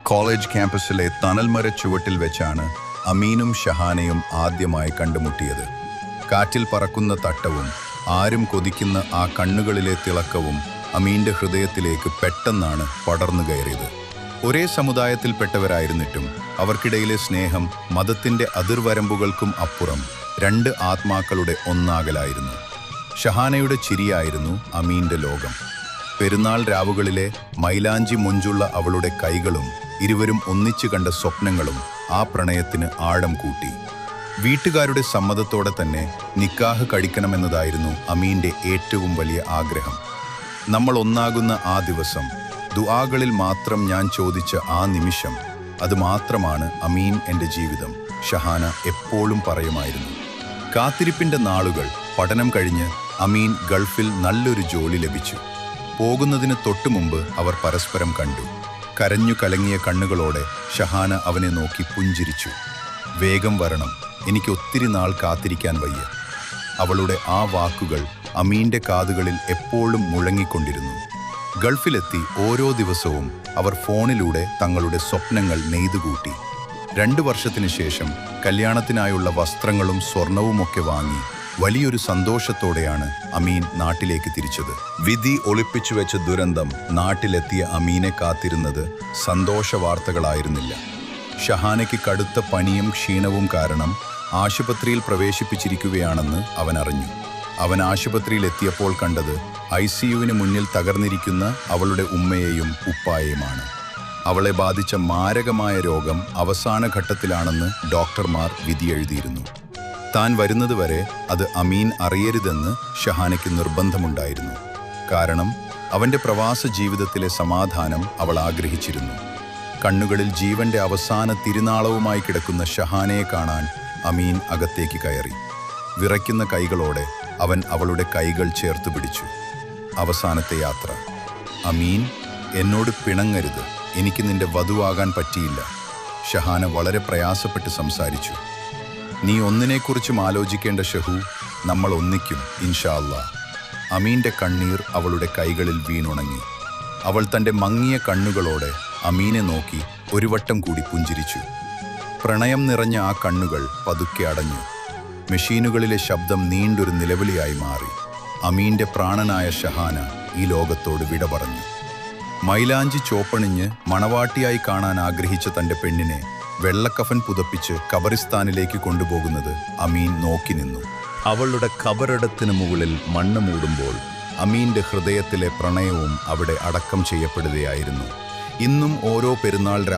College ക്യാമ്പസിലെ തണൽമര ചുവട്ടിൽ വെച്ചാണ് അമീനും ഷഹാനയും ആദ്യമായി കണ്ടുമുട്ടിയത്. കാറ്റിൽ പറക്കുന്ന തട്ടവും ആരും കൊതിക്കുന്ന ആ കണ്ണുകളിലെ തിളക്കവും അമീൻ്റെ ഹൃദയത്തിലേക്ക് പെട്ടെന്നാണ് പടർന്നു കയറിയത്. ഒരേ സമുദായത്തിൽപ്പെട്ടവരായിരുന്നിട്ടും അവർക്കിടയിലെ സ്നേഹം മതത്തിൻ്റെ അതിർവരമ്പുകൾക്കും അപ്പുറം രണ്ട് ആത്മാക്കളുടെ ഒന്നാകലായിരുന്നു. ഷഹാനയുടെ ചിരിയായിരുന്നു അമീൻ്റെ ലോകം. പെരുന്നാൾ രാവുകളിലെ മൈലാഞ്ചി മൊഞ്ചുള്ള അവളുടെ കൈകളും ഇരുവരും ഒന്നിച്ചു കണ്ട സ്വപ്നങ്ങളും ആ പ്രണയത്തിന് ആഴം കൂട്ടി. വീട്ടുകാരുടെ സമ്മതത്തോടെ തന്നെ നിക്കാഹ് കഴിക്കണമെന്നതായിരുന്നു അമീൻ്റെ ഏറ്റവും വലിയ ആഗ്രഹം. നമ്മൾ ഒന്നാകുന്ന ആ ദിവസം, ദുആകളിൽ മാത്രം ഞാൻ ചോദിച്ച ആ നിമിഷം, അത് മാത്രമാണ് അമീൻ എൻ്റെ ജീവിതം, ഷഹാന എപ്പോഴും പറയുമായിരുന്നു. കാത്തിരിപ്പിൻ്റെ നാളുകൾ. പഠനം കഴിഞ്ഞ് അമീൻ ഗൾഫിൽ നല്ലൊരു ജോലി ലഭിച്ചു. പോകുന്നതിന് തൊട്ടു മുമ്പ് അവർ പരസ്പരം കണ്ടു. കരഞ്ഞു കലങ്ങിയ കണ്ണുകളോടെ ഷഹാന അവനെ നോക്കി പുഞ്ചിരിച്ചു. വേഗം വരണം, എനിക്ക് ഒത്തിരി നാൾ കാത്തിരിക്കാൻ വയ്യ. അവളുടെ ആ വാക്കുകൾ അമീൻ്റെ കാതുകളിൽ എപ്പോഴും മുഴങ്ങിക്കൊണ്ടിരുന്നു. ഗൾഫിലെത്തി ഓരോ ദിവസവും അവർ ഫോണിലൂടെ തങ്ങളുടെ സ്വപ്നങ്ങൾ നെയ്തുകൂട്ടി. 2 വർഷത്തിന് ശേഷം കല്യാണത്തിനായുള്ള വസ്ത്രങ്ങളും സ്വർണവുമൊക്കെ വാങ്ങി വലിയൊരു സന്തോഷത്തോടെയാണ് അമീൻ നാട്ടിലേക്ക് തിരിച്ചത്. വിധി ഒളിപ്പിച്ചു വെച്ച ദുരന്തം നാട്ടിലെത്തിയ അമീനെ കാത്തിരുന്നത് സന്തോഷ വാർത്തകളായിരുന്നില്ല. ഷഹാനയ്ക്ക് കടുത്ത പനിയും ക്ഷീണവും കാരണം ആശുപത്രിയിൽ പ്രവേശിപ്പിച്ചിരിക്കുകയാണെന്ന് അവൻ അറിഞ്ഞു. അവൻ ആശുപത്രിയിലെത്തിയപ്പോൾ കണ്ടത് ICUവിന് മുന്നിൽ തകർന്നിരിക്കുന്ന അവളുടെ ഉമ്മയെയും ഉപ്പായെയുമാണ്. അവളെ ബാധിച്ച മാരകമായ രോഗം അവസാന ഘട്ടത്തിലാണെന്ന് ഡോക്ടർമാർ വിധിയെഴുതിയിരുന്നു. താൻ വരുന്നതുവരെ അത് അമീൻ അറിയരുതെന്ന് ഷഹാനയ്ക്ക് നിർബന്ധമുണ്ടായിരുന്നു. കാരണം അവൻ്റെ പ്രവാസ ജീവിതത്തിലെ സമാധാനം അവൾ ആഗ്രഹിച്ചിരുന്നു. കണ്ണുകളിൽ ജീവന്റെ അവസാന തിരുനാളവുമായി കിടക്കുന്ന ഷഹാനയെ കാണാൻ അമീൻ അകത്തേക്ക് കയറി. വിറയ്ക്കുന്ന കൈകളോടെ അവൻ അവളുടെ കൈകൾ ചേർത്ത് പിടിച്ചു. അവസാനത്തെ യാത്ര. അമീൻ, എന്നോട് പിണങ്ങരുത്, എനിക്ക് നിന്റെ വധുവാകാൻ പറ്റിയില്ല. ഷഹാന വളരെ പ്രയാസപ്പെട്ട് സംസാരിച്ചു. നീ ഒന്നിനെക്കുറിച്ചും ആലോചിക്കേണ്ട ഷഹു, നമ്മൾ ഒന്നിക്കും ഇൻഷാ അല്ലാ. അമീൻ്റെ കണ്ണീർ അവളുടെ കൈകളിൽ വീണുണങ്ങി. അവൾ തൻ്റെ മങ്ങിയ കണ്ണുകളോടെ അമീനെ നോക്കി ഒരു വട്ടം കൂടി പുഞ്ചിരിച്ചു. പ്രണയം നിറഞ്ഞ ആ കണ്ണുകൾ പതുക്കെ അടഞ്ഞു. മെഷീനുകളിലെ ശബ്ദം നീണ്ടൊരു നിലവിളിയായി മാറി. അമീൻ്റെ പ്രാണനായ ഷഹാന ഈ ലോകത്തോട് വിട പറഞ്ഞു. മൈലാഞ്ചി ചോപ്പണിഞ്ഞ് മണവാട്ടിയായി കാണാൻ ആഗ്രഹിച്ച തൻ്റെ പെണ്ണിനെ വെള്ളക്കഫൻ പുതപ്പിച്ച് ഖബറിസ്ഥാനിലേക്ക് കൊണ്ടുപോകുന്നത് അമീൻ നോക്കി നിന്നു. അവളുടെ ഖബറിടത്തിന് മുകളിൽ മണ്ണ് മൂടുമ്പോൾ അമീൻ്റെ ഹൃദയത്തിലെ പ്രണയവും അവിടെ അടക്കം ചെയ്യപ്പെടുകയായിരുന്നു. ഇന്നും ഓരോ പെരുന്നാൾ